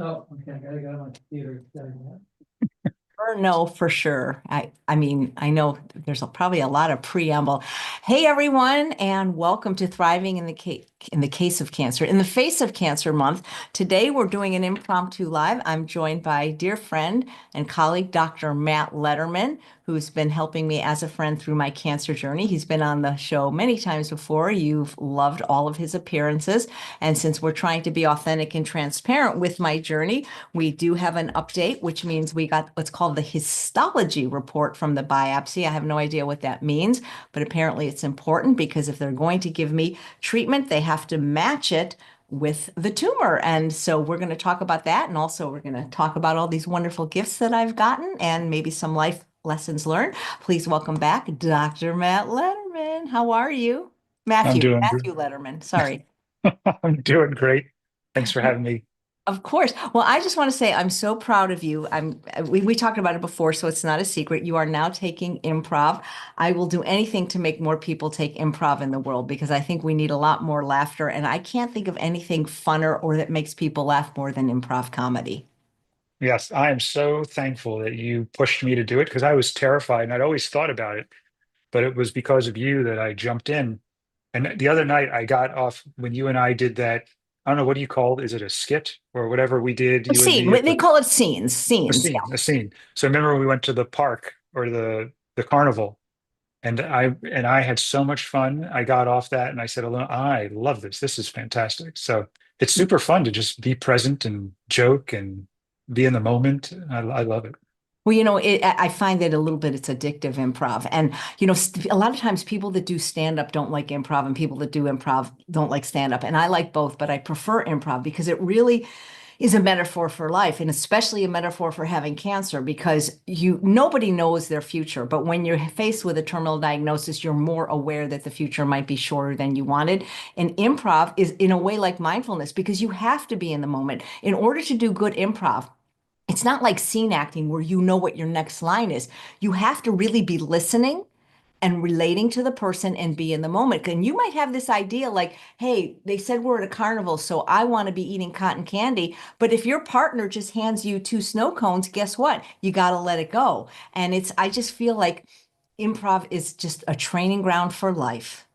Oh, okay. I gotta go on my computer. Or no, for sure. I mean, I know there's probably a lot of preamble. Hey, everyone, and welcome to Thriving in the Case of Cancer. In the Face of Cancer Month, today we're doing an impromptu live. I'm joined by dear friend and colleague, Dr. Matt Lederman, who's been helping me as a friend through my cancer journey. He's been on the show many times before. You've loved all of his appearances. And since we're trying to be authentic and transparent with my journey, we do have an update, which means we got what's called the histology report from the biopsy. I have no idea what that means, but apparently it's important because if they're going to give me treatment, they have to match it with the tumor. And so we're going to talk about that. And also we're going to talk about all these wonderful gifts that I've gotten and maybe some life lessons learned. Please welcome back Dr. Matt Lederman. How are you? I'm Matthew, doing good. Matthew Lederman. Sorry. I'm doing great. Thanks for having me. Of course. Well, I just want to say I'm so proud of you. We talked about it before, so it's not a secret. You are now taking improv. I will do anything to make more people take improv in the world because I think we need a lot more laughter, and I can't think of anything funner or that makes people laugh more than improv comedy. Yes, I am so thankful that you pushed me to do it because I was terrified and I'd always thought about it, but it was because of you that I jumped in. And the other night I got off when you and I did that. I don't know, what do you call it? Is it a skit or whatever we did, A you and scene. me at They the call it scenes. a Scenes. scene, a scene. So remember we went to the park or the carnival and I had so much fun. I got off that and I said, I love this. This is fantastic. So it's super fun to just be present and joke and be in the moment. I love it. Well, I find that a little bit it's addictive improv. And, a lot of times people that do stand up don't like improv, and people that do improv don't like stand up. And I like both, but I prefer improv because it really is a metaphor for life, and especially a metaphor for having cancer because nobody knows their future. But when you're faced with a terminal diagnosis, you're more aware that the future might be shorter than you wanted. And improv is in a way like mindfulness because you have to be in the moment. In order to do good improv, it's not like scene acting where you know what your next line is. You have to really be listening and relating to the person and be in the moment. And you might have this idea like, hey, they said we're at a carnival, so I want to be eating cotton candy. But if your partner just hands you two snow cones, guess what? You got to let it go. And I just feel like improv is just a training ground for life.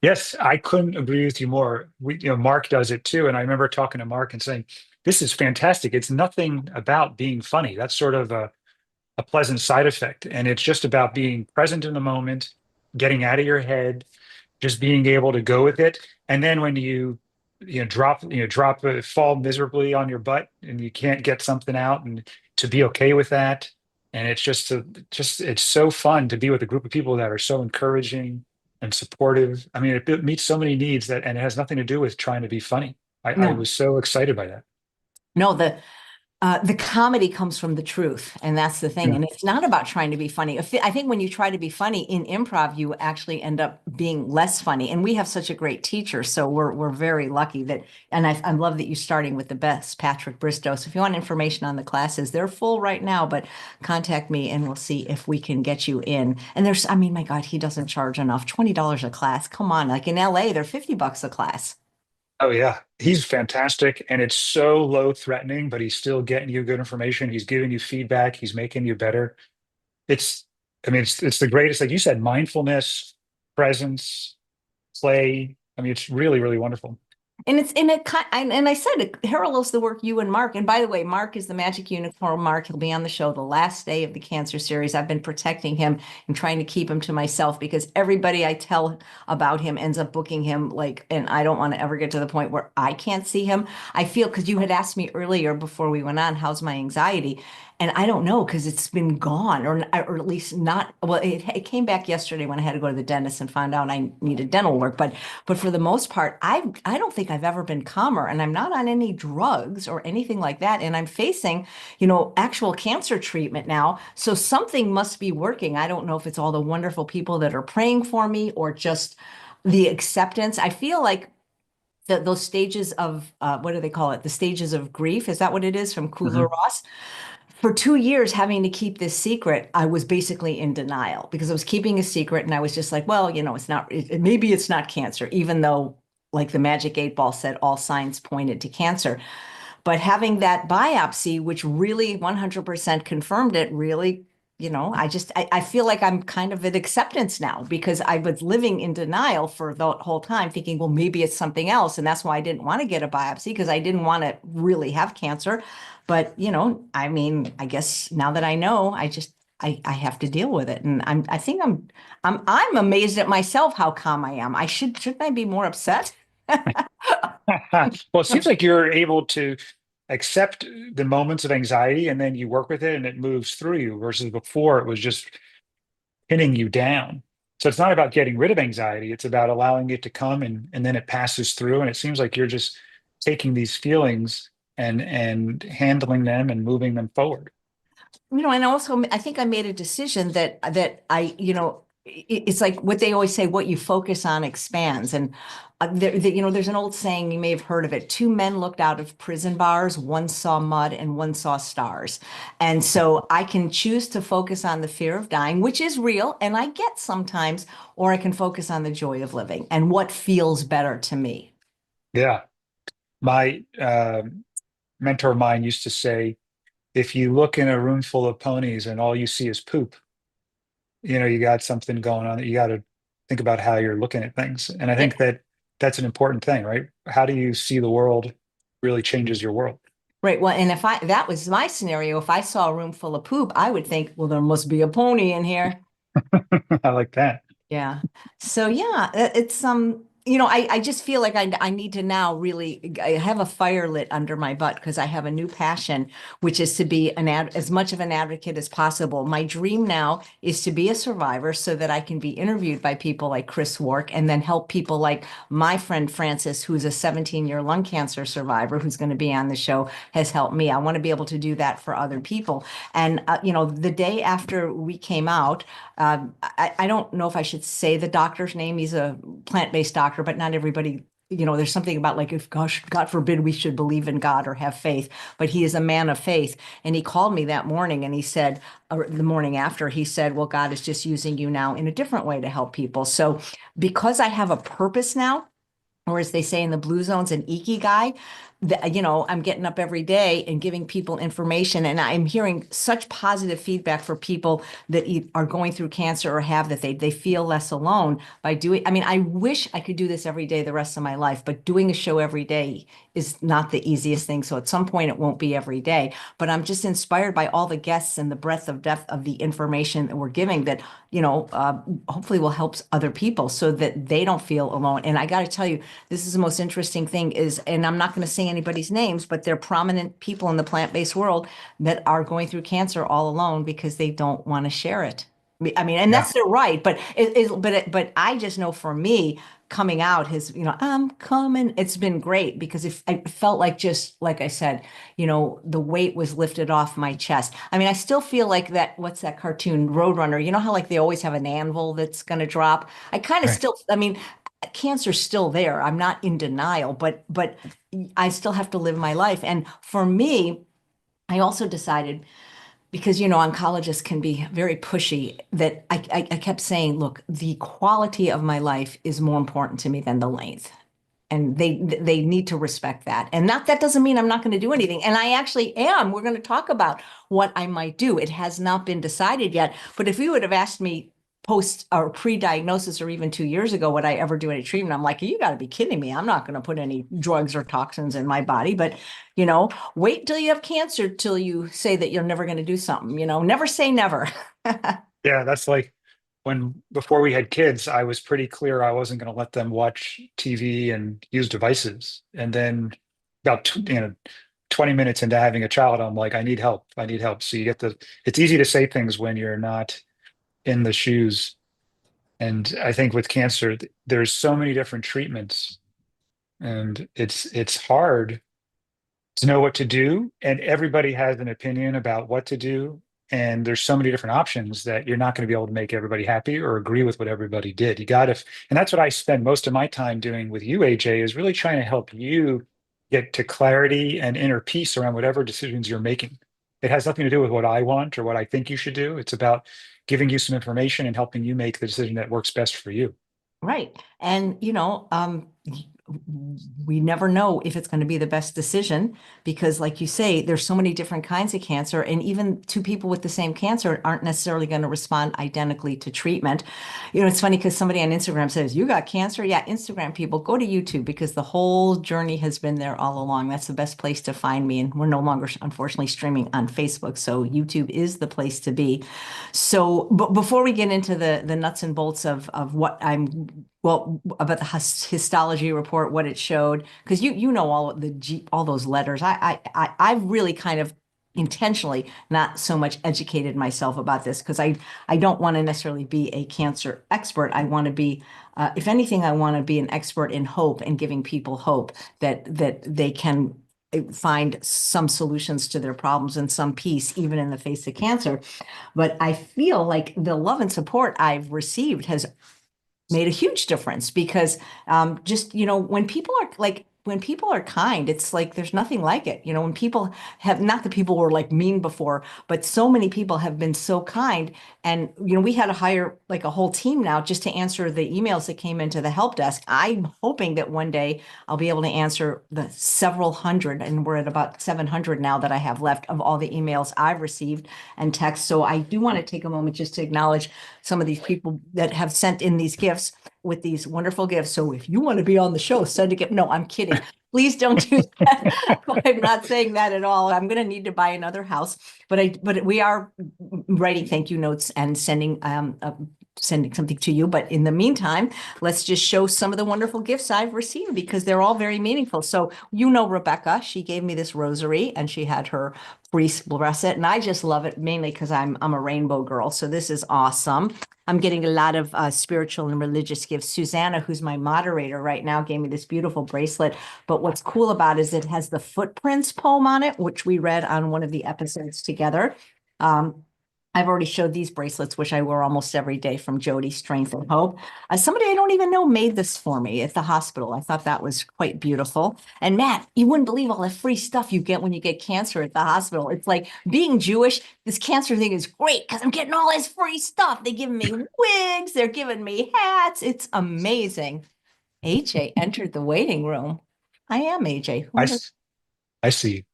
Yes, I couldn't agree with you more. Mark does it too. And I remember talking to Mark and saying, this is fantastic. It's nothing about being funny. That's sort of a pleasant side effect. And it's just about being present in the moment, getting out of your head, just being able to go with it. And then when fall miserably on your butt and you can't get something out and to be okay with that. And it's it's so fun to be with a group of people that are so encouraging and supportive. I mean, it meets so many needs and it has nothing to do with trying to be funny. I No, was so excited by that. no, the comedy comes from the truth, and that's the thing. Yeah. And it's not about trying to be funny. I think when you try to be funny in improv, you actually end up being less funny. And we have such a great teacher, so we're very lucky that. And I love that you're starting with the best, Patrick Bristow. So if you want information on the classes, they're full right now, but contact me and we'll see if we can get you in. And I mean, my God, he doesn't charge enough. $20 a class. Come on, like in LA, they're $50 a class. Oh yeah, he's fantastic, and it's so low threatening, but he's still getting you good information. He's giving you feedback. He's making you better. It's, I mean, it's the greatest. Like you said, mindfulness, presence, play. I mean, it's really, really wonderful. And it's in a and I said it parallels the work you and Mark. And by the way, Mark is the magic unicorn. Mark, he'll be on the show the last day of the cancer series. I've been protecting him and trying to keep him to myself because everybody I tell about him ends up booking him like, and I don't want to ever get to the point where I can't see him. I feel because you had asked me earlier before we went on, how's my anxiety? And I don't know because it's been gone or at least not. Well, it came back yesterday when I had to go to the dentist and found out I needed dental work. But for the most part, I don't think I've ever been calmer, and I'm not on any drugs or anything like that. And I'm facing, actual cancer treatment now. So something must be working. I don't know if it's all the wonderful people that are praying for me or just the acceptance. I feel like those stages of what do they call it? The stages of grief. Is that what it is from Mhm. Kubler-Ross? For 2 years having to keep this secret, I was basically in denial because I was keeping a secret and I was just like, well, it's not, maybe it's not cancer, even though like the magic 8 ball said, all signs pointed to cancer. But having that biopsy, which really 100% confirmed it, really, I feel like I'm kind of at acceptance now because I was living in denial for the whole time, thinking, well, maybe it's something else. And that's why I didn't want to get a biopsy because I didn't want to really have cancer. But, I mean, I guess now that I know, I have to deal with it. And I think I'm amazed at myself how calm I am. Shouldn't I be more upset? Well, it seems like you're able to accept the moments of anxiety and then you work with it and it moves through you versus before it was just pinning you down. So it's not about getting rid of anxiety, it's about allowing it to come and then it passes through. And it seems like you're just taking these feelings and handling them and moving them forward. And also I think I made a decision that it's like what they always say, what you focus on expands. And there's an old saying, you may have heard of it. Two men looked out of prison bars, one saw mud and one saw stars. And so I can choose to focus on the fear of dying, which is real, and I get sometimes, or I can focus on the joy of living and what feels better to me. Yeah. My mentor of mine used to say, if you look in a room full of ponies and all you see is poop, you got something going on that you got to think about how you're looking at things. And I think that that's an important thing, right? How do you see the world really changes your world. Right. Well, and if that was my scenario, if I saw a room full of poop, I would think, well, there must be a pony in here. I like that. Yeah. So yeah, it's I just feel like I need to now really I have a fire lit under my butt because I have a new passion, which is to be as much of an advocate as possible. My dream now is to be a survivor so that I can be interviewed by people like Chris Wark and then help people like my friend Francis, who's a 17-year lung cancer survivor, who's going to be on the show, has helped me. I want to be able to do that for other people. And the day after we came out, I don't know if I should say the doctor's name. He's a plant-based doctor, but not everybody, there's something about like, if gosh, God forbid we should believe in God or have faith, but he is a man of faith. And he called me that morning and he said, or the morning after, he said, well, God is just using you now in a different way to help people. So because I have a purpose now, or as they say in the blue zones, an ikigai, I'm getting up every day and giving people information. And I'm hearing such positive feedback for people that are going through cancer or have that they feel less alone by doing. I mean, I wish I could do this every day the rest of my life, but doing a show every day is not the easiest thing. So at some point it won't be every day, but I'm just inspired by all the guests and the breadth of depth of the information that we're giving that, hopefully will help other people so that they don't feel alone. And I got to tell you, this is the most interesting thing is, and I'm not going to say anybody's names, but they're prominent people in the plant-based world that are going through cancer all alone because they don't want to share it. I mean, and Yeah. that's their right, but but I just know for me coming out has, I'm coming. It's been great because if I felt like just like I said, the weight was lifted off my chest. I mean, I still feel like that, what's that cartoon, Roadrunner? You know how like they always have an anvil that's going to drop? I kind of Right. still, I mean, cancer's still there. I'm not in denial, but I still have to live my life. And for me, I also decided because oncologists can be very pushy that I kept saying, look, the quality of my life is more important to me than the length. And they need to respect that. And that doesn't mean I'm not going to do anything. And I actually am. We're going to talk about what I might do. It has not been decided yet. But if you would have asked me post or pre-diagnosis or even 2 years ago, would I ever do any treatment? I'm like, you got to be kidding me. I'm not going to put any drugs or toxins in my body. But, wait till you have cancer till you say that you're never going to do something, never say never. Yeah, that's like when before we had kids, I was pretty clear I wasn't going to let them watch TV and use devices. And then about 20 minutes into having a child, I'm like, I need help. I need help. So it's easy to say things when you're not in the shoes. And I think with cancer, there's so many different treatments, and it's hard to know what to do. And everybody has an opinion about what to do. And there's so many different options that you're not going to be able to make everybody happy or agree with what everybody did. You got to, and that's what I spend most of my time doing with you, AJ, is really trying to help you get to clarity and inner peace around whatever decisions you're making. It has nothing to do with what I want or what I think you should do. It's about giving you some information and helping you make the decision that works best for you. Right. And, we never know if it's going to be the best decision because, like you say, there's so many different kinds of cancer, and even two people with the same cancer aren't necessarily going to respond identically to treatment. It's funny because somebody on Instagram says, "You got cancer?" Yeah, Instagram people, go to YouTube because the whole journey has been there all along. That's the best place to find me, and we're no longer, unfortunately, streaming on Facebook, so YouTube is the place to be. So, but before we get into the nuts and bolts of what about the histology report, what it showed, because you know all those letters. I've really kind of intentionally not so much educated myself about this because I don't want to necessarily be a cancer expert. I want to be, if anything, I want to be an expert in hope and giving people hope that they can find some solutions to their problems and some peace even in the face of cancer. But I feel like the love and support I've received has made a huge difference because just, when people are kind, it's like there's nothing like it. When people have, not that people were like mean before, but so many people have been so kind. And, we had to hire like a whole team now just to answer the emails that came into the help desk. I'm hoping that one day I'll be able to answer the several hundred, and we're at about 700 now that I have left of all the emails I've received and texts. So I do want to take a moment just to acknowledge some of these people that have sent in these gifts with these wonderful gifts. So if you want to be on the show, send a gift. No, I'm kidding. Please don't do that. I'm not saying that at all. I'm going to need to buy another house, but we are writing thank you notes and sending something to you. But in the meantime, let's just show some of the wonderful gifts I've received because they're all very meaningful. So, Rebecca, she gave me this rosary and she had her priest bless it. And I just love it mainly because I'm a rainbow girl. So this is awesome. I'm getting a lot of spiritual and religious gifts. Susanna, who's my moderator right now, gave me this beautiful bracelet. But what's cool about it is it has the Footprints poem on it, which we read on one of the episodes together. I've already showed these bracelets, which I wear almost every day from Jody, Strength and Hope. Somebody I don't even know made this for me at the hospital. I thought that was quite beautiful. And Matt, you wouldn't believe all the free stuff you get when you get cancer at the hospital. It's like being Jewish, this cancer thing is great because I'm getting all this free stuff. They're giving me wigs, they're giving me hats. It's amazing. AJ entered the waiting room. I am AJ. I, I see.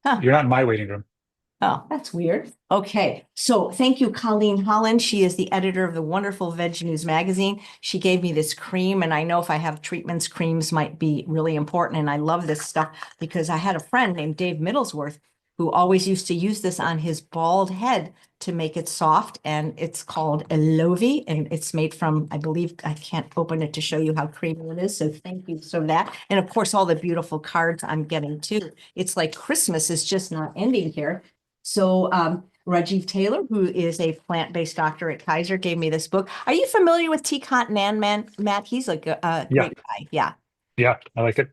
Huh. You're not in my waiting room. Oh, that's weird. Okay. So thank you, Colleen Holland. She is the editor of the wonderful Veg News magazine. She gave me this cream, and I know if I have treatments, creams might be really important. And I love this stuff because I had a friend named Dave Middlesworth who always used to use this on his bald head to make it soft. And it's called Elovi, and it's made from, I believe, I can't open it to show you how creamy it is. So thank you for that. And of course, all the beautiful cards I'm getting too. It's like Christmas is just not ending here. So Rajiv Taylor, who is a plant-based doctor at Kaiser, gave me this book. Are you familiar with T. Cotton and Matt? He's like a great guy. Yeah. Yeah, I like it.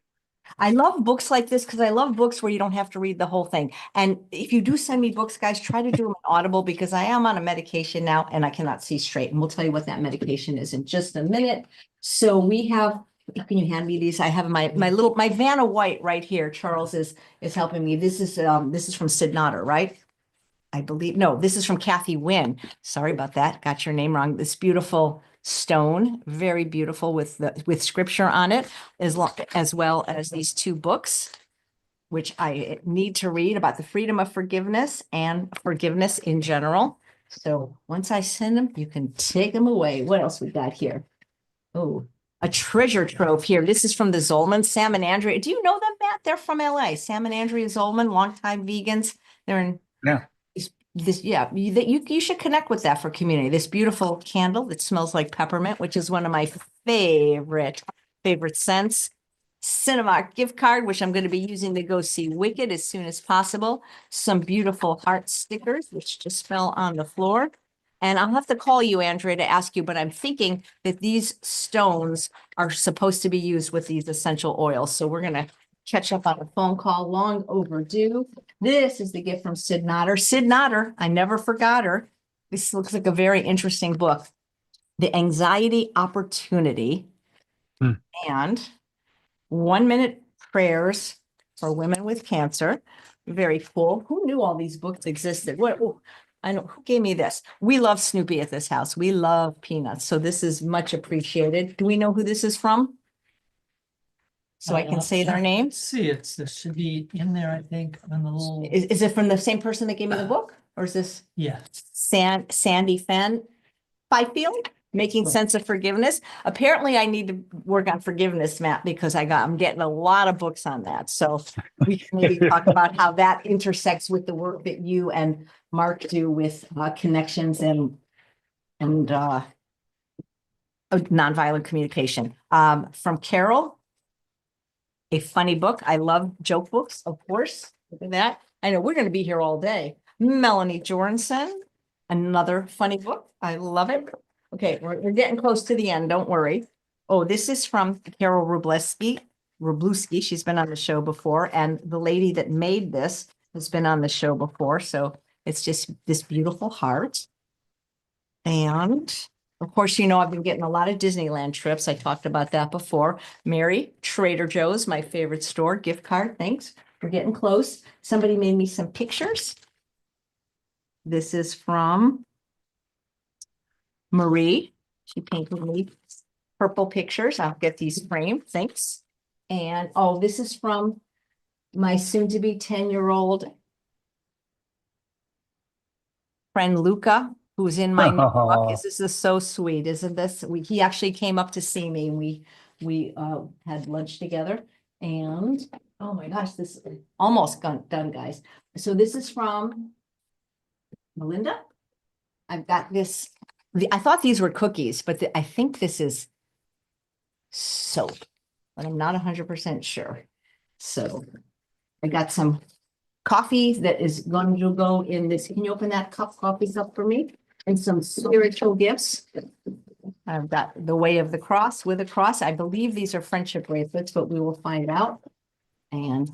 I love books like this because I love books where you don't have to read the whole thing. And if you do send me books, guys, try to do them on Audible because I am on a medication now and I cannot see straight. And we'll tell you what that medication is in just a minute. So we have, can you hand me these? I have my Vanna White right here. Charles is helping me. This is from Sid Notter, right? I believe, no, this is from Kathy Wynn. Sorry about that. Got your name wrong. This beautiful stone, very beautiful with scripture on it, as well as these two books, which I need to read about the freedom of forgiveness and forgiveness in general. So once I send them, you can take them away. What else we got here? Oh, a treasure trove here. This is from the Zolman, Sam and Andrea. Do you know them, Matt? They're from LA. Sam and Andrea Zolman, longtime vegans. They're in you should connect with that for community. This beautiful candle that smells like peppermint, which is one of my favorite scents. Cinemark gift card, which I'm going to be using to go see Wicked as soon as possible. Some beautiful heart stickers, which just fell on the floor. And I'll have to call you, Andrea, to ask you, but I'm thinking that these stones are supposed to be used with these essential oils. So we're going to catch up on a phone call, long overdue. This is the gift from Sid Notter. Sid Notter, I never forgot her. This looks like a very interesting book. The Anxiety Opportunity and 1-minute prayers for women with cancer. Very cool. Who knew all these books existed? I know who gave me this. We love Snoopy at this house. We love peanuts. So this is much appreciated. Do we know who this is from? so I can say their names? Let's see, this should be in there, I think, on the little, Is it from the same person that gave me the book? Or is this yeah. Sandy Fenn Fifield? Making Sense of Forgiveness. Apparently I need to work on forgiveness, Matt, because I'm getting a lot of books on that. So we can maybe talk about how that intersects with the work that you and Mark do with connections and nonviolent communication. From Carol, a funny book. I love joke books, of course. Look at that. I know we're going to be here all day. Melanie Jorgensen, another funny book. I love it. Okay, we're getting close to the end. Don't worry. Oh, this is from Carol Wroblewski. She's been on the show before, and the lady that made this has been on the show before. So it's just this beautiful heart. And of course, you know, I've been getting a lot of Disneyland trips. I talked about that before. Mary, Trader Joe's, my favorite store, gift card. Thanks. We're getting close. Somebody made me some pictures. This is from Marie. She painted me purple pictures. I'll get these framed. Thanks. And oh, this is from my soon-to-be 10-year-old friend Luca, who's in my new book. This is so sweet, isn't this? He actually came up to see me. We had lunch together, and oh my gosh, this is almost done, guys. So this is from Melinda. I've got this. I thought these were cookies, but I think this is soap, but I'm not 100% sure. So I got some coffee that is going to go in this. Can you open that coffee cup for me? And some spiritual gifts. I've got the Way of the Cross with a cross. I believe these are friendship bracelets, but we will find out. And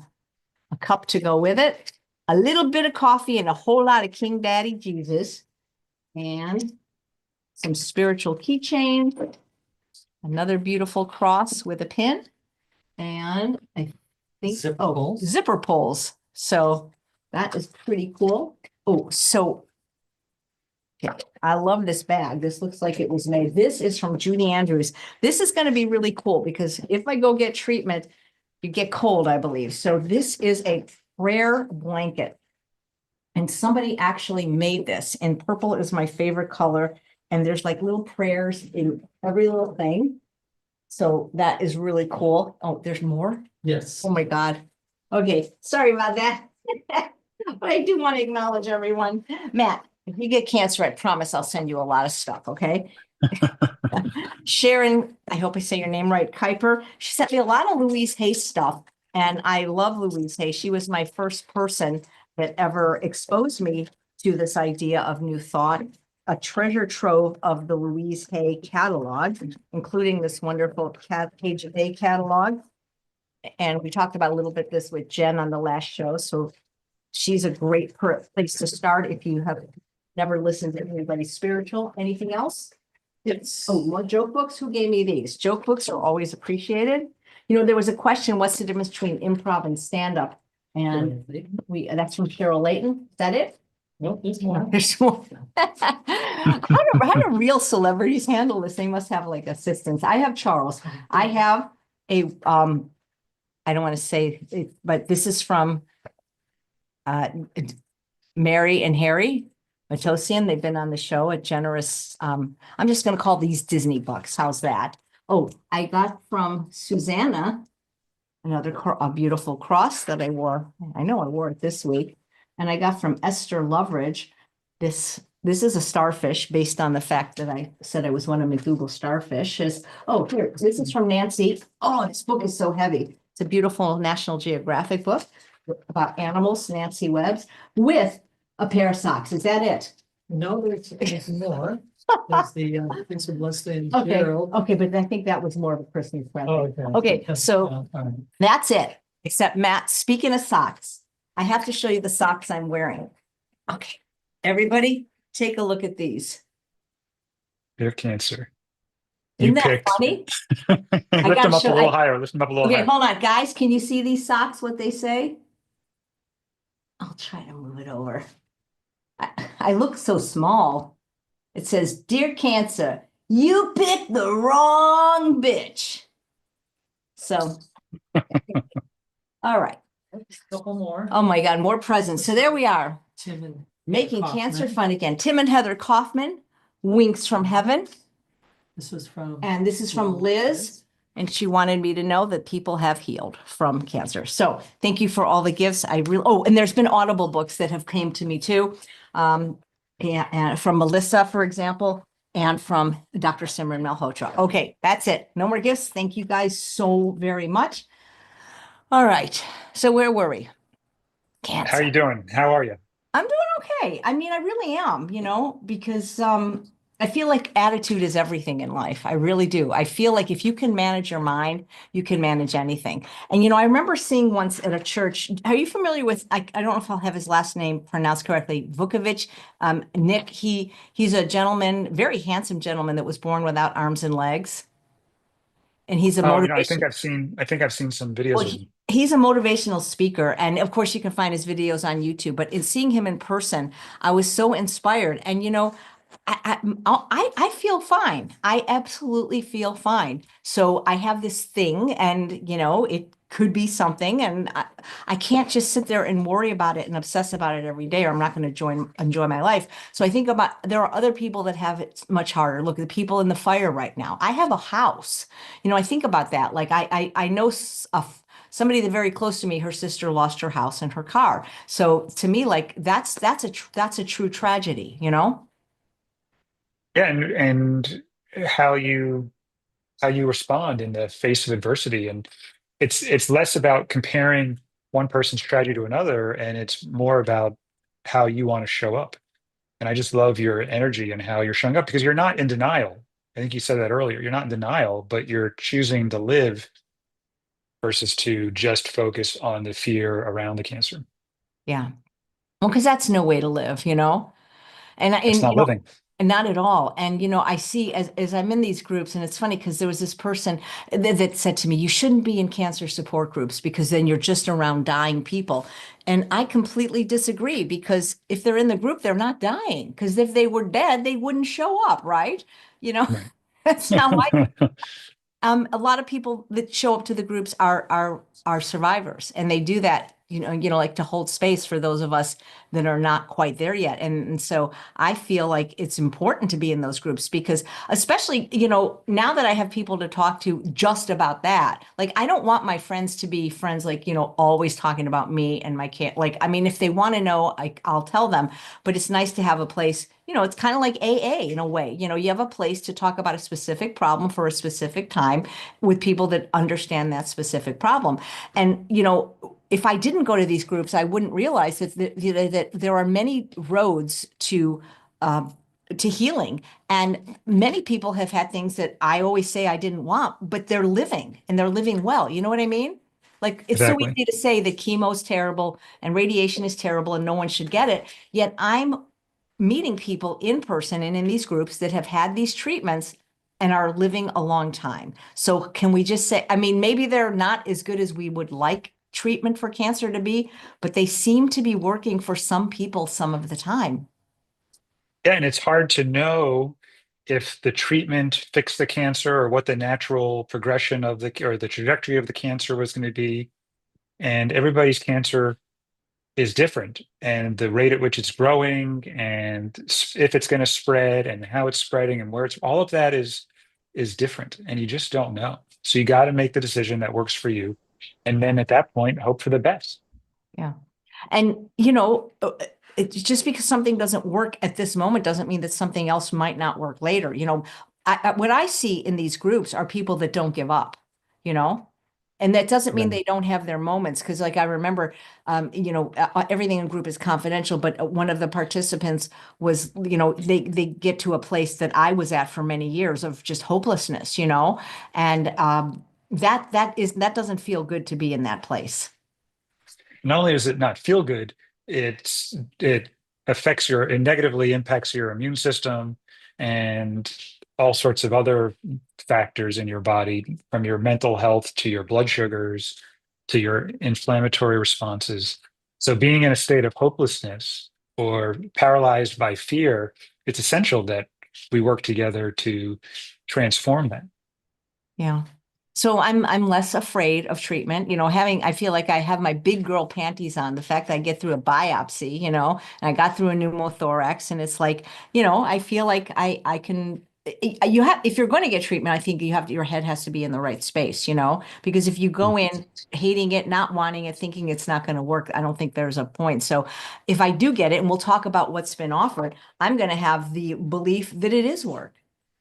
a cup to go with it. A little bit of coffee and a whole lot of King Daddy Jesus. And some spiritual keychain. Another beautiful cross with a pin. And I think zipper pulls. So that is pretty cool. Oh, so yeah, I love this bag. This looks like it was made. This is from Judy Andrews. This is going to be really cool because if I go get treatment, you get cold, I believe. So this is a prayer blanket. And somebody actually made this, and purple is my favorite color. And there's like little prayers in every little thing. So that is really cool. Oh, there's more? Yes. Oh my God. Okay, sorry about that. But I do want to acknowledge everyone. Matt, if you get cancer, I promise I'll send you a lot of stuff, okay? Sharon, I hope I say your name right, Kuiper. She sent me a lot of Louise Hay stuff, and I love Louise Hay. She was my first person that ever exposed me to this idea of New Thought, a treasure trove of the Louise Hay catalog, including this wonderful Page of Hay catalog. And we talked about a little bit this with Jen on the last show. So she's a great place to start if you have never listened to anybody spiritual. Anything else? Yes. Oh, more joke books? Who gave me these? Joke books are always appreciated. You know, there was a question, what's the difference between improv and stand-up? And that's from Cheryl Layton. Is that it? Nope, there's more. There's more. How do real celebrities handle this? They must have like assistants. I have Charles. I have a I don't want to say it, but this is from Mary and Harry Matosian. They've been on the show, a generous, I'm just going to call these Disney bucks. How's that? Oh, I got from Susanna, a beautiful cross that I wore. I know I wore it this week. And I got from Esther Loveridge, this is a starfish based on the fact that I said I was one of McDougal starfish. Oh, here, this is from Nancy. Oh, this book is so heavy. It's a beautiful National Geographic book about animals, Nancy Webb's, with a pair of socks. Is that it? No, there's more. There's the things from Leslie and Okay, Gerald. okay, but I think that was more of a Christmas present. Oh, Okay, Yes, so all right. that's it. Except Matt, speaking of socks, I have to show you the socks I'm wearing. Okay, everybody, take a look at these. They're cancer. Isn't that funny? Lift them up a little higher. Lift them up a little Okay, higher. hold on, guys. Can you see these socks, what they say? I'll try to move it over. I look so small. It says, "Dear Cancer, you picked the wrong bitch." So All right. Couple more. Oh my God, more presents. So there we are, Tim and making Kaufman. cancer fun again. Tim and Heather Kaufman, Winks from Heaven. This was from. And this is from Liz. And she wanted me to know that people have healed from cancer. So thank you for all the gifts. And there's been Audible books that have came to me too. And from Melissa, for example, and from Dr. Simran Malhotra. Okay, that's it. No more gifts. Thank you guys so very much. All right. So where were we? How are Cancer. you doing? How are you? I'm doing okay. I mean, I really am, because I feel like attitude is everything in life. I really do. I feel like if you can manage your mind, you can manage anything. And I remember seeing once at a church. Are you familiar with? I don't know if I'll have his last name pronounced correctly. Vukovic, Nick. He's a gentleman, very handsome gentleman that was born without arms and legs, and he's a Oh, motivation. I think I've seen some videos Well, of him. he's a motivational speaker, and of course, you can find his videos on YouTube. But in seeing him in person, I was so inspired. And I feel fine. I absolutely feel fine. So I have this thing, and it could be something, and I can't just sit there and worry about it and obsess about it every day, or I'm not going to enjoy my life. So I think about there are other people that have it much harder. Look at the people in the fire right now. I have a house. I think about that. Like I know somebody that very close to me, her sister lost her house and her car. So to me, like that's a true tragedy, Yeah, and how you how you respond in the face of adversity. And it's less about comparing one person's tragedy to another, and it's more about how you want to show up. And I just love your energy and how you're showing up because you're not in denial. I think you said that earlier. You're not in denial, but you're choosing to live versus to just focus on the fear around the cancer. Yeah. Well, because that's no way to live, And It's and not living. not at all. And I see as I'm in these groups, and it's funny because there was this person that said to me, "You shouldn't be in cancer support groups because then you're just around dying people." And I completely disagree because if they're in the group, they're not dying. Because if they were dead, they wouldn't show up, right? You know, Right. that's how a lot of people that show up to the groups are survivors, and they do that, like to hold space for those of us that are not quite there yet. And so I feel like it's important to be in those groups because, especially, now that I have people to talk to just about that, like I don't want my friends to be friends like, always talking about me and my cat. Like, I mean, if they want to know, I'll tell them, but it's nice to have a place. It's kind of like AA in a way. You have a place to talk about a specific problem for a specific time with people that understand that specific problem. And, if I didn't go to these groups, I wouldn't realize that there are many roads to healing. And many people have had things that I always say I didn't want, but they're living and they're living well. You know what I mean? Like it's so Exactly. easy to say that chemo is terrible and radiation is terrible and no one should get it. Yet I'm meeting people in person and in these groups that have had these treatments and are living a long time. So can we just say, I mean, maybe they're not as good as we would like treatment for cancer to be, but they seem to be working for some people some of the time. Yeah, and it's hard to know if the treatment fixed the cancer or what the natural progression of the or the trajectory of the cancer was going to be. And everybody's cancer is different, and the rate at which it's growing, and if it's going to spread, and how it's spreading, and where it's all of that is different, and you just don't know. So you got to make the decision that works for you, and then at that point, hope for the best. Yeah. And, it's just because something doesn't work at this moment doesn't mean that something else might not work later. What I see in these groups are people that don't give up, you know? And that doesn't mean Right. they don't have their moments. Because, like, I remember, everything in group is confidential, but one of the participants was, they get to a place that I was at for many years of just hopelessness, and that doesn't feel good to be in that place. Not only does it not feel good, it affects it negatively impacts your immune system and all sorts of other factors in your body, from your mental health to your blood sugars to your inflammatory responses. So being in a state of hopelessness or paralyzed by fear, it's essential that we work together to transform that. Yeah. So I'm less afraid of treatment, I feel like I have my big girl panties on. The fact that I get through a biopsy, and I got through a pneumothorax, and it's like, I feel like I can. You have, if you're going to get treatment, I think your head has to be in the right space, because if you go in hating it, not wanting it, thinking it's not going to work, I don't think there's a point. So if I do get it, and we'll talk about what's been offered, I'm going to have the belief that it is going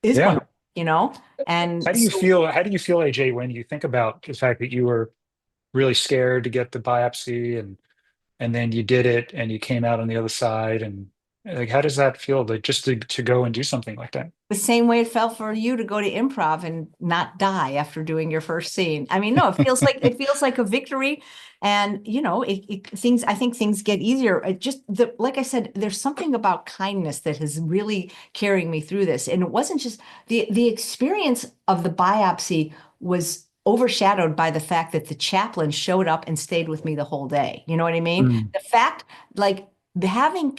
Yeah. to, you know, How and do you so. feel? How do you feel, AJ, when you think about the fact that you were really scared to get the biopsy and then you did it and you came out on the other side and like how does that feel like just to go and do something like that? The same way it felt for you to go to improv and not die after doing your first scene. I mean, no, it feels like a victory. And things, I think things get easier. Like I said, there's something about kindness that has really carrying me through this. And it wasn't just the experience of the biopsy was overshadowed by the fact that the chaplain showed up and stayed with me the whole day. You know what I mean? Mm. The fact, like having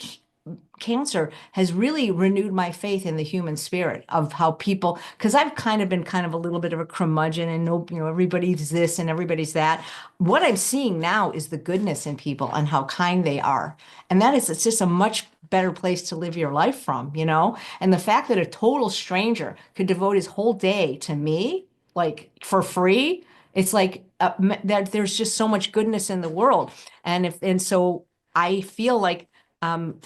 cancer has really renewed my faith in the human spirit of how people, because I've been kind of a little bit of a curmudgeon and no, everybody's this and everybody's that. What I'm seeing now is the goodness in people and how kind they are. And it's just a much better place to live your life from. And the fact that a total stranger could devote his whole day to me, like for free, it's like that there's just so much goodness in the world. And so I feel like, um,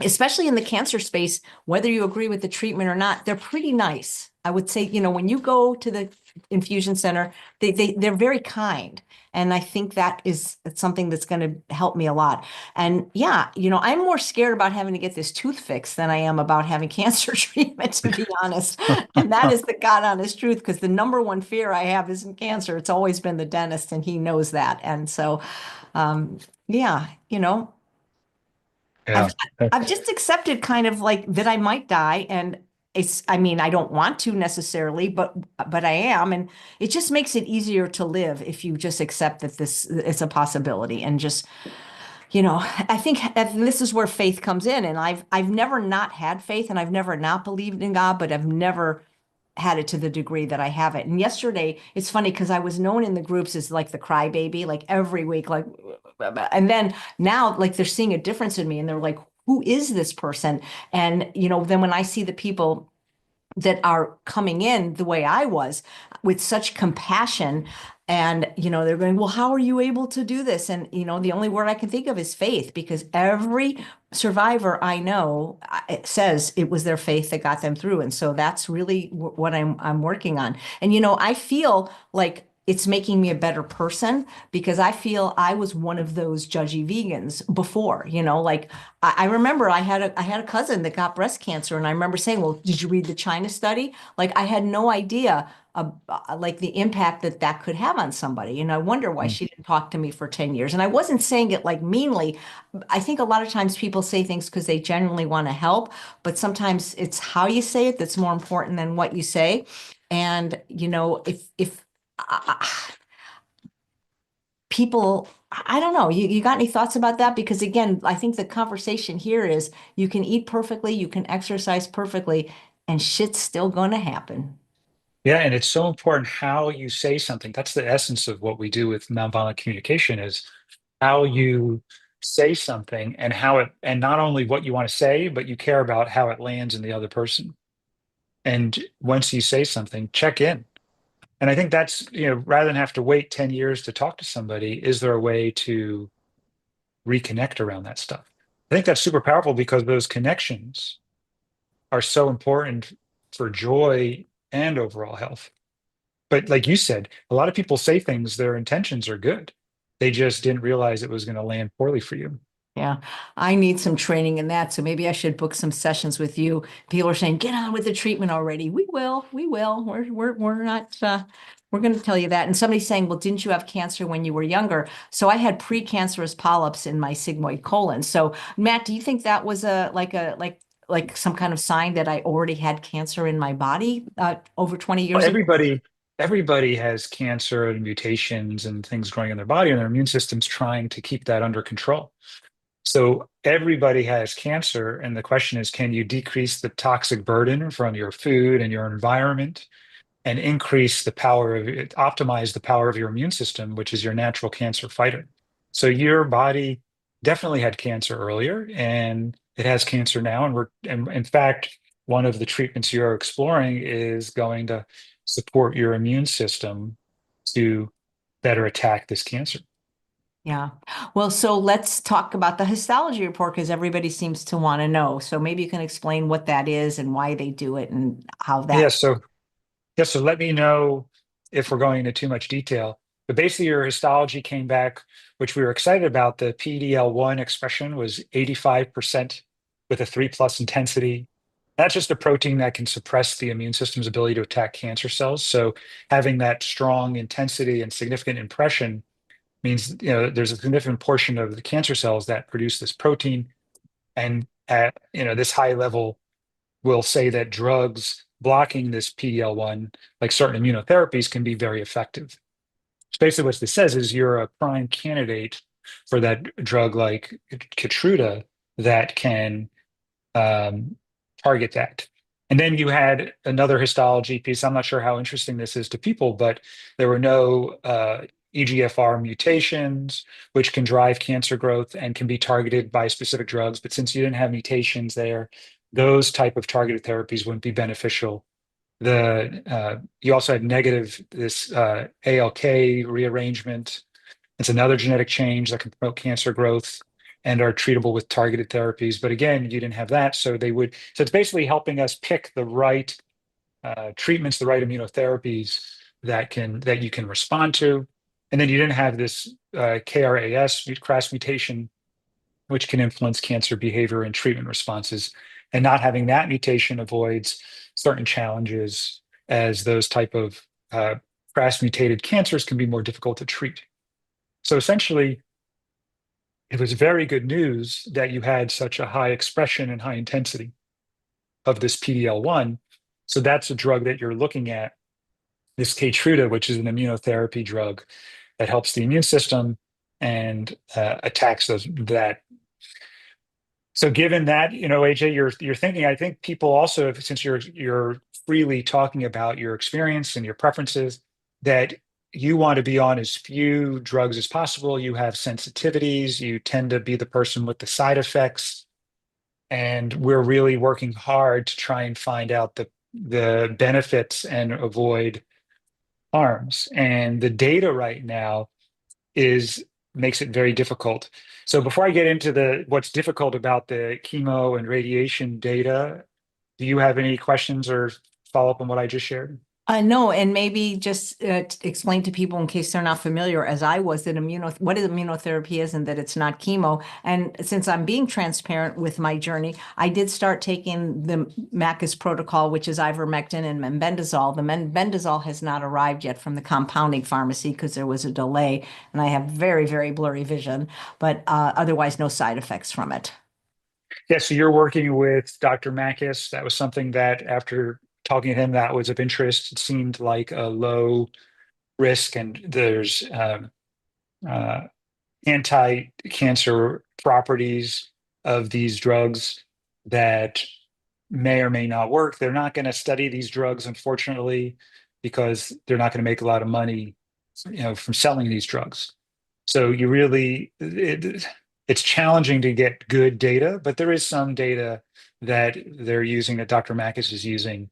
especially in the cancer space, whether you agree with the treatment or not, they're pretty nice. I would say, when you go to the infusion center, they're very kind. And I think it's something that's going to help me a lot. And yeah, I'm more scared about having to get this tooth fixed than I am about having cancer treatment, to be honest. And that is the God honest truth, because the number one fear I have isn't cancer. It's always been the dentist, and he knows that. And so, yeah, I've Yeah. I've just accepted kind of like that I might die, and I mean, I don't want to necessarily, but I am, and it just makes it easier to live if you just accept that this is a possibility. And just, I think this is where faith comes in. And I've never not had faith, and I've never not believed in God, but I've never had it to the degree that I have it. And yesterday, it's funny because I was known in the groups as like the crybaby, like every week, like, and then now, like, they're seeing a difference in me, and they're like, who is this person? And, then when I see the people that are coming in the way I was, with such compassion, and they're going, well, how are you able to do this? And the only word I can think of is faith, because every survivor I know, it says it was their faith that got them through. And so that's really what I'm working on. And I feel like it's making me a better person, because I feel I was one of those judgy vegans before. Like, I remember I had a cousin that got breast cancer, and I remember saying, well, did you read the China study? Like, I had no idea like the impact that could have on somebody. And I wonder why Mm. she didn't talk to me for 10 years. And I wasn't saying it like meanly. I think a lot of times people say things because they genuinely want to help, but sometimes it's how you say it that's more important than what you say. And if people, I don't know, you got any thoughts about that? Because again, I think the conversation here is you can eat perfectly, you can exercise perfectly, and shit's still gonna happen. Yeah, and it's so important how you say something. That's the essence of what we do with nonviolent communication is how you say something and how it, and not only what you want to say, but you care about how it lands in the other person. And once you say something, check in. And I think that's, rather than have to wait 10 years to talk to somebody, is there a way to reconnect around that stuff? I think that's super powerful because those connections are so important for joy and overall health. But like you said, a lot of people say things, their intentions are good. They just didn't realize it was going to land poorly for you. Yeah, I need some training in that. So maybe I should book some sessions with you. People are saying, get on with the treatment already. We will. We're not, we're going to tell you that. And somebody's saying, well, didn't you have cancer when you were younger? So I had precancerous polyps in my sigmoid colon. So Matt, do you think that was like some kind of sign that I already had cancer in my body over 20 Well, years ago? everybody has cancer and mutations and things growing in their body, and their immune system's trying to keep that under control. So everybody has cancer, and the question is, can you decrease the toxic burden from your food and your environment? and increase the power of it, optimize the power of your immune system, which is your natural cancer fighter. So your body definitely had cancer earlier, and it has cancer now. And in fact, one of the treatments you're exploring is going to support your immune system to better attack this cancer. Yeah. Well, so let's talk about the histology report because everybody seems to want to know. So maybe you can explain what that is and why they do it and how Yeah, that. so let me know if we're going into too much detail. But basically, your histology came back, which we were excited about. The PDL1 expression was 85% with a 3+ intensity. That's just a protein that can suppress the immune system's ability to attack cancer cells. So having that strong intensity and significant impression means there's a significant portion of the cancer cells that produce this protein. And at this high level, will say that drugs blocking this PDL1, like certain immunotherapies, can be very effective. So basically, what this says is you're a prime candidate for that drug like Keytruda that can target that. And then you had another histology piece. I'm not sure how interesting this is to people, but there were no EGFR mutations, which can drive cancer growth and can be targeted by specific drugs. But since you didn't have mutations there, those type of targeted therapies wouldn't be beneficial. You also had this ALK rearrangement. It's another genetic change that can promote cancer growth and are treatable with targeted therapies. But again, you didn't have that, so it's basically helping us pick the right treatments, the right immunotherapies that you can respond to. And then you didn't have this KRAS mutation, which can influence cancer behavior and treatment responses. And not having that mutation avoids certain challenges, as those type of KRAS mutated cancers can be more difficult to treat. So essentially, it was very good news that you had such a high expression and high intensity of this PDL1. So that's a drug that you're looking at, this Keytruda, which is an immunotherapy drug that helps the immune system and attacks that. So given that, AJ, you're thinking, I think people also, since you're freely talking about your experience and your preferences, that you want to be on as few drugs as possible. You have sensitivities. You tend to be the person with the side effects. And we're really working hard to try and find out the benefits and avoid harms. And the data right now makes it very difficult. So before I get into what's difficult about the chemo and radiation data, do you have any questions or follow up on what I just shared? No, and maybe just explain to people in case they're not familiar, as I was, that what immunotherapy is and that it's not chemo. And since I'm being transparent with my journey, I did start taking the MACIS protocol, which is ivermectin and mebendazole. The mebendazole has not arrived yet from the compounding pharmacy because there was a delay, and I have very, very blurry vision, but otherwise no side effects from it. Yeah, so you're working with Dr. Makis. That was something that after talking to him, that was of interest. It seemed like a low risk, and there's anti-cancer properties of these drugs that may or may not work. They're not going to study these drugs, unfortunately, because they're not going to make a lot of money, from selling these drugs. So it's challenging to get good data, but there is some data that they're using, that Dr. Makis is using,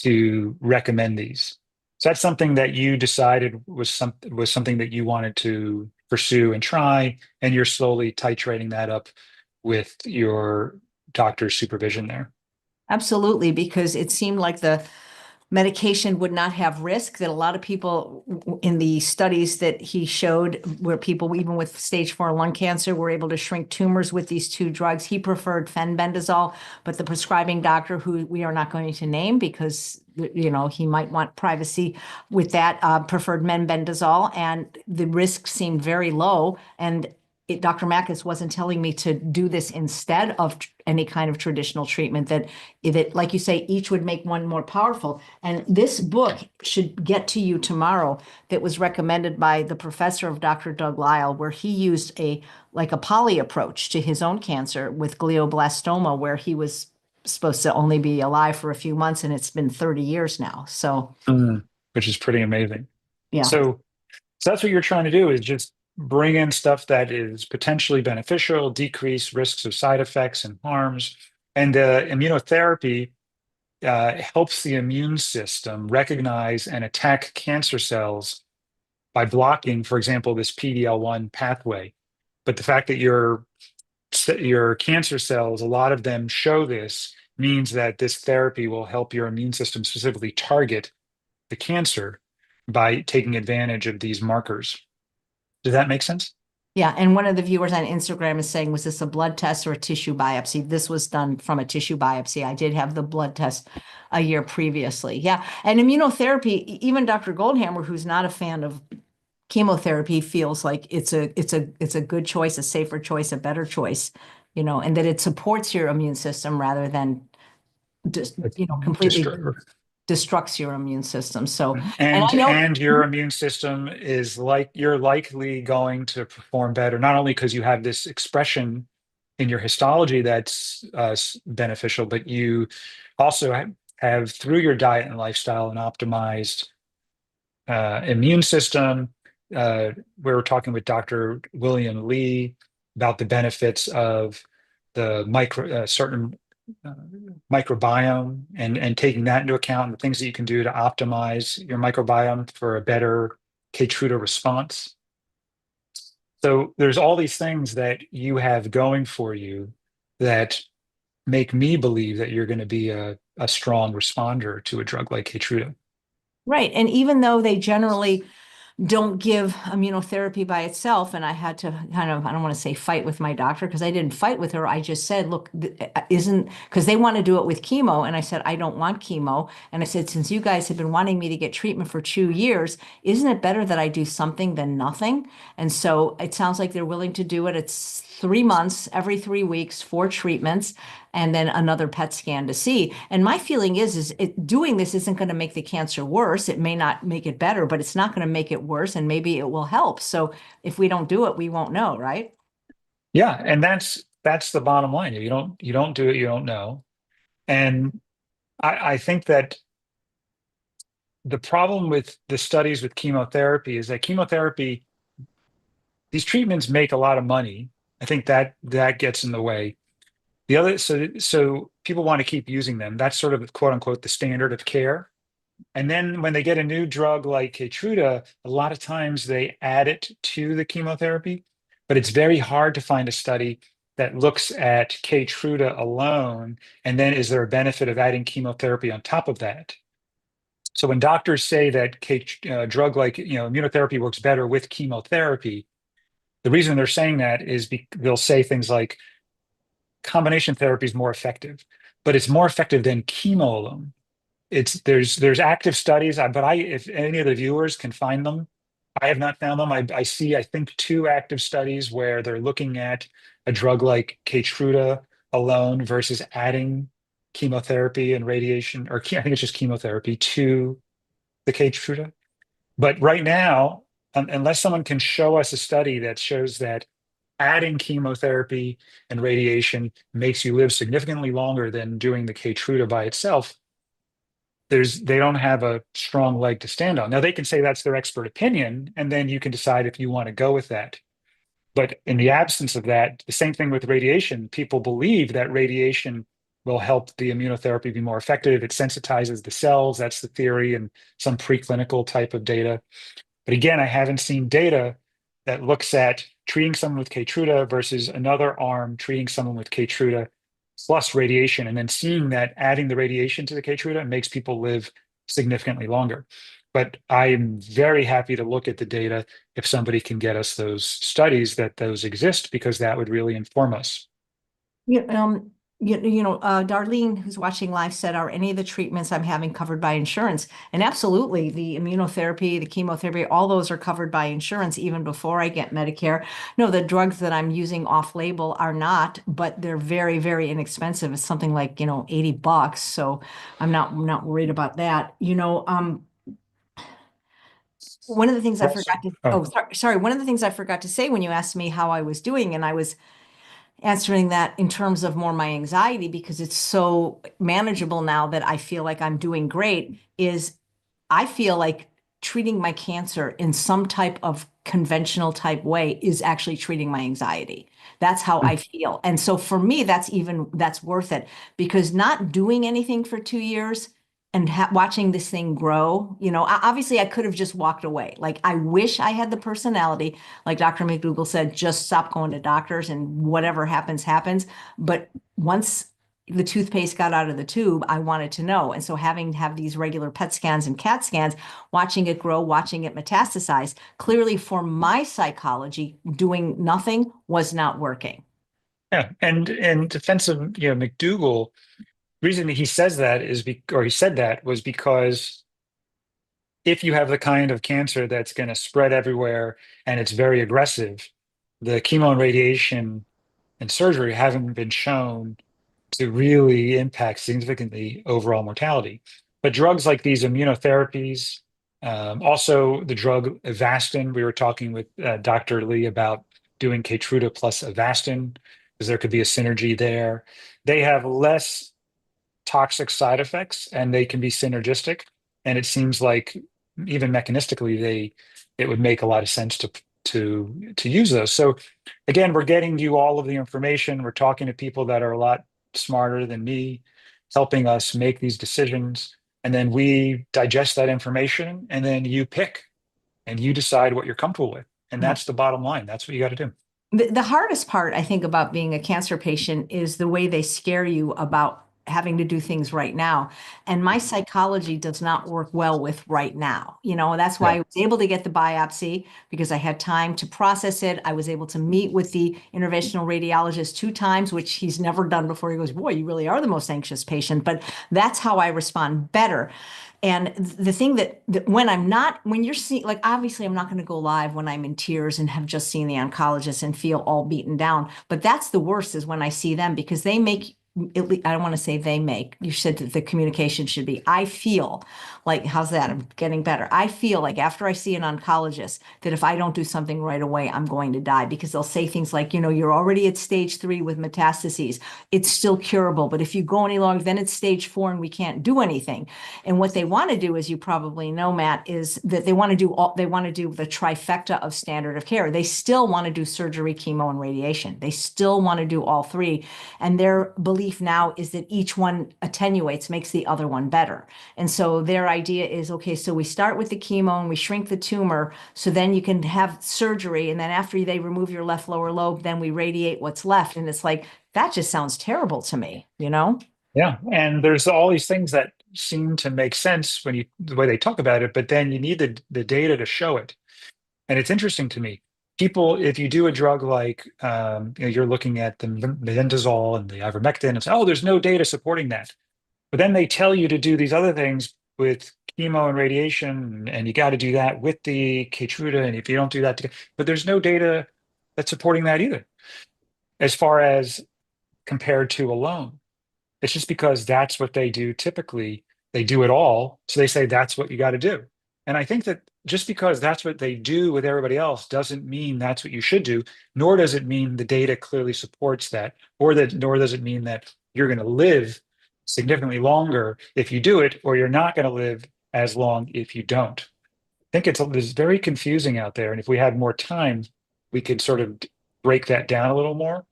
to recommend these. So that's something that you decided was something that you wanted to pursue and try, and you're slowly titrating that up with your doctor's supervision there. Absolutely, because it seemed like the medication would not have risk, that a lot of people in the studies that he showed, where people even with stage 4 lung cancer were able to shrink tumors with these two drugs. He preferred fenbendazole, but the prescribing doctor, who we are not going to name because he might want privacy with that, preferred mebendazole, and the risk seemed very low. And Dr. Makis wasn't telling me to do this instead of any kind of traditional treatment, that like you say, each would make one more powerful. And this book should get to you tomorrow, that was recommended by the professor of Dr. Doug Lisle, where he used a poly approach to his own cancer with glioblastoma, where he was supposed to only be alive for a few months, and it's been 30 years now. So, Which is pretty amazing. yeah. So that's what you're trying to do, is just bring in stuff that is potentially beneficial, decrease risks of side effects and harms. And immunotherapy helps the immune system recognize and attack cancer cells by blocking, for example, this PD-L1 pathway. But the fact that your cancer cells, a lot of them show this, means that this therapy will help your immune system specifically target the cancer by taking advantage of these markers. Does that make sense? Yeah. And one of the viewers on Instagram is saying, was this a blood test or a tissue biopsy? This was done from a tissue biopsy. I did have the blood test a year previously. Yeah. And immunotherapy, even Dr. Goldhammer, who's not a fan of chemotherapy, feels like it's a good choice, a safer choice, a better choice, and that it supports your immune system rather than just, completely destructs your immune system. So, and I know, and your immune system is you're likely going to perform better, not only because you have this expression in your histology that's beneficial, but you also have through your diet and lifestyle an optimized immune system. We were talking with Dr. William Lee about the benefits of the certain microbiome and taking that into account, and the things that you can do to optimize your microbiome for a better Keytruda response. So there's all these things that you have going for you that make me believe that you're going to be a strong responder to a drug like Keytruda. right. And even though they generally don't give immunotherapy by itself. And I had to kind of, I don't want to say fight with my doctor, because I didn't fight with her. I just said, look, because they want to do it with chemo. And I said, I don't want chemo. And I said, since you guys have been wanting me to get treatment for 2 years, isn't it better that I do something than nothing? And so it sounds like they're willing to do it. It's 3 months, every 3 weeks, 4 treatments, and then another PET scan to see. And my feeling is doing this isn't going to make the cancer worse. It may not make it better, but it's not going to make it worse, and maybe it will help. So if we don't do it, we won't know, right? Yeah, and that's the bottom line. You don't do it, you don't know. And I think that the problem with the studies with chemotherapy is that chemotherapy, these treatments make a lot of money. I think that gets in the way. So people want to keep using them. That's sort of quote unquote the standard of care. And then when they get a new drug like Keytruda, a lot of times they add it to the chemotherapy, but it's very hard to find a study that looks at Keytruda alone, and then is there a benefit of adding chemotherapy on top of that? So when doctors say that drug like immunotherapy works better with chemotherapy, the reason they're saying that is they'll say things like combination therapy is more effective, but it's more effective than chemo alone. There's active studies, but if any of the viewers can find them, I have not found them. I see, I think, 2 active studies where they're looking at a drug like Keytruda alone versus adding chemotherapy and radiation, or I think it's just chemotherapy to the Keytruda. But right now, unless someone can show us a study that shows that adding chemotherapy and radiation makes you live significantly longer than doing the Keytruda by itself, they don't have a strong leg to stand on. Now they can say that's their expert opinion, and then you can decide if you want to go with that. But in the absence of that, the same thing with radiation. People believe that radiation will help the immunotherapy be more effective. It sensitizes the cells. That's the theory and some preclinical type of data. But again, I haven't seen data that looks at treating someone with Keytruda versus another arm treating someone with Keytruda plus radiation, and then seeing that adding the radiation to the Keytruda makes people live significantly longer. But I'm very happy to look at the data if somebody can get us those studies that those exist, because that would really inform us. Yeah, Darlene, who's watching live, said, are any of the treatments I'm having covered by insurance? And absolutely, the immunotherapy, the chemotherapy, all those are covered by insurance even before I get Medicare. No, the drugs that I'm using off label are not, but they're very, very inexpensive. It's something like, $80. So I'm not worried about that. One of the things I forgot to, sorry. One of the things I forgot to say when you asked me how I was doing, and I was answering that in terms of more my anxiety, because it's so manageable now that I feel like I'm doing great, is I feel like treating my cancer in some type of conventional type way is actually treating my anxiety. That's how I feel. And so for me, that's worth it, because not doing anything for 2 years and watching this thing grow, obviously I could have just walked away. Like, I wish I had the personality, like Dr. McDougall said, just stop going to doctors and whatever happens, happens. But once the toothpaste got out of the tube, I wanted to know. And so having to have these regular PET scans and CAT scans, watching it grow, watching it metastasize, clearly for my psychology, doing nothing was not working. Yeah, and in defense of McDougall, the reason that he says that or he said that was because if you have the kind of cancer that's going to spread everywhere and it's very aggressive, the chemo and radiation and surgery haven't been shown to really impact significantly overall mortality. But drugs like these immunotherapies, also the drug Avastin, we were talking with Dr. Lee about doing Keytruda plus Avastin, because there could be a synergy there. They have less toxic side effects and they can be synergistic. And it seems like even mechanistically, it would make a lot of sense to use those. So again, we're getting you all of the information. We're talking to people that are a lot smarter than me, helping us make these decisions. And then we digest that information and then you pick and you decide what you're comfortable with. And that's the bottom line. That's what you got to do. The hardest part, I think, about being a cancer patient is the way they scare you about having to do things right now. And my psychology does not work well with right now. That's why Yeah. I was able to get the biopsy, because I had time to process it. I was able to meet with the interventional radiologist 2 times, which he's never done before. He goes, boy, you really are the most anxious patient. But that's how I respond better. And the thing that when you're seeing, like, obviously I'm not going to go live when I'm in tears and have just seen the oncologist and feel all beaten down. But that's the worst, is when I see them, because they make, I don't want to say they make, you said that the communication should be, I feel like, how's that? I'm getting better. I feel like after I see an oncologist, that if I don't do something right away, I'm going to die, because they'll say things like, you're already at stage 3 with metastases. It's still curable. But if you go any longer, then it's stage 4 and we can't do anything. And what they want to do, as you probably know, Matt, is that they want to do the trifecta of standard of care. They still want to do surgery, chemo, and radiation. They still want to do all 3. And their belief now is that each one attenuates, makes the other one better. And so their idea is, okay, so we start with the chemo and we shrink the tumor, so then you can have surgery. And then after they remove your left lower lobe, then we radiate what's left. And it's like, that just sounds terrible to me, Yeah. And there's all these things that seem to make sense the way they talk about it, but then you need the data to show it. And it's interesting to me. People, if you do a drug like, you're looking at the mebendazole and the ivermectin and say, oh, there's no data supporting that. But then they tell you to do these other things with chemo and radiation, and you got to do that with the Keytruda. And if you don't do that, but there's no data that's supporting that either, as far as compared to alone. It's just because that's what they do typically. They do it all. So they say that's what you got to do. And I think that just because that's what they do with everybody else doesn't mean that's what you should do, nor does it mean the data clearly supports that, nor does it mean that you're going to live significantly longer if you do it, or you're not going to live as long if you don't. I think it's very confusing out there. And if we had more time, we could sort of break that down a little more.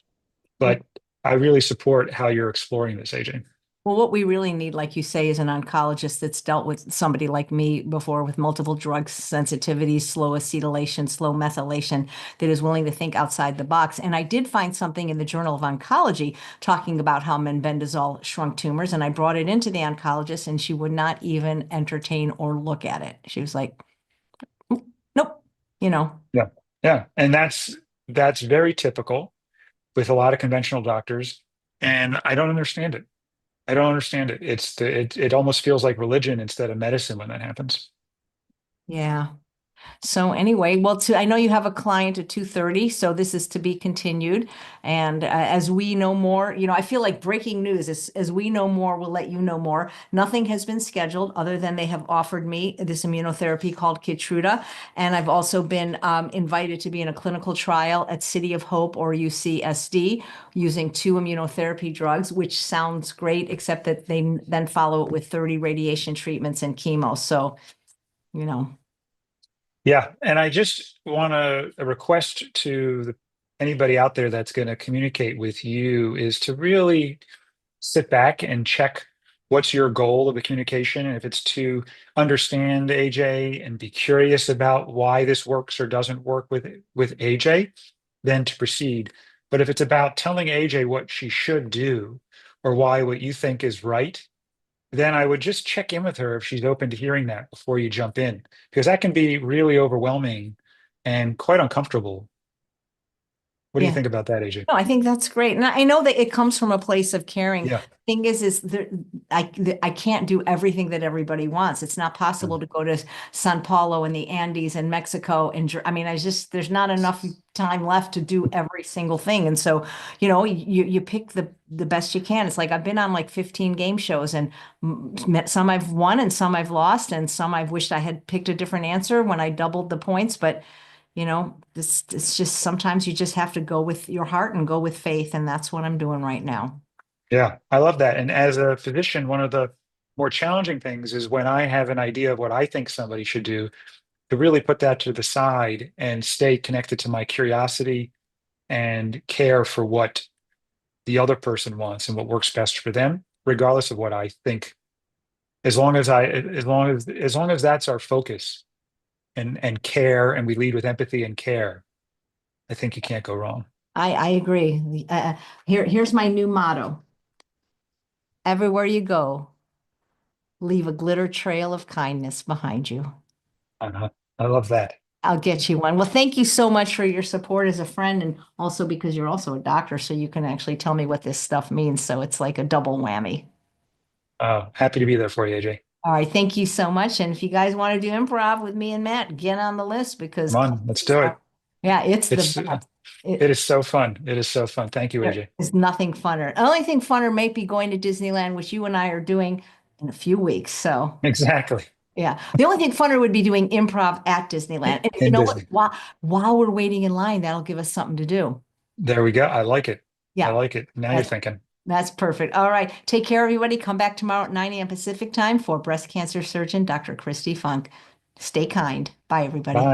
But I really support how you're exploring this, AJ. Well, what we really need, like you say, is an oncologist that's dealt with somebody like me before, with multiple drug sensitivities, slow acetylation, slow methylation, that is willing to think outside the box. And I did find something in the Journal of Oncology talking about how mebendazole shrunk tumors, and I brought it into the oncologist, and she would not even entertain or look at it. She was like, nope, Yeah, yeah, and that's very typical with a lot of conventional doctors, and I don't understand it. I don't understand it. It almost feels like religion instead of medicine when that happens. Yeah. So anyway, well, I know you have a client at 2:30, so this is to be continued. And as we know more, I feel like breaking news is as we know more, we'll let you know more. Nothing has been scheduled other than they have offered me this immunotherapy called Keytruda. And I've also been invited to be in a clinical trial at City of Hope or UCSD using 2 immunotherapy drugs, which sounds great, except that they then follow it with 30 radiation treatments and chemo. So, you know. Yeah, and I just want a request to anybody out there that's going to communicate with you is to really sit back and check what's your goal of the communication. And if it's to understand AJ and be curious about why this works or doesn't work with AJ, then to proceed. But if it's about telling AJ what she should do or why what you think is right, then I would just check in with her if she's open to hearing that before you jump in, because that can be really overwhelming and quite uncomfortable. What do you Yeah. think about that, AJ? No, I think that's great. And I know that it comes from a place of caring. Yeah. Thing is I can't do everything that everybody wants. It's not possible to go to Sao Paulo and the Andes and Mexico. And I mean, there's not enough time left to do every single thing. And so, you pick the best you can. It's like I've been on like 15 game shows and some I've won and some I've lost and some I've wished I had picked a different answer when I doubled the points. But it's just sometimes you just have to go with your heart and go with faith. And that's what I'm doing right now. Yeah, I love that. And as a physician, one of the more challenging things is when I have an idea of what I think somebody should do, to really put that to the side and stay connected to my curiosity and care for what the other person wants and what works best for them, regardless of what I think. As long as that's our focus and care, and we lead with empathy and care, I think you can't go wrong. I agree. Here's my new motto. Everywhere you go, leave a glitter trail of kindness behind you. I love that. I'll get you one. Well, thank you so much for your support as a friend and also because you're also a doctor, so you can actually tell me what this stuff means. So it's like a double whammy. Happy to be there for you, AJ. All right, thank you so much. And if you guys want to do improv with me and Matt, get on the list because Come on, let's do it. yeah, it's the It's best. it is so fun. It is so fun. Thank you, AJ. There's nothing funner. The only thing funner might be going to Disneyland, which you and I are doing in a few weeks. So Exactly. yeah, the only thing funner would be doing improv at Disneyland. And you In know what? Disney. While we're waiting in line, that'll give us something to do. There we go. I like it. I Yeah, like it. Now you're thinking. that's perfect. All right, take care, everybody. Come back tomorrow at 9 a.m. Pacific time for breast cancer surgeon Dr. Christy Funk. Stay kind. Bye, everybody. Bye.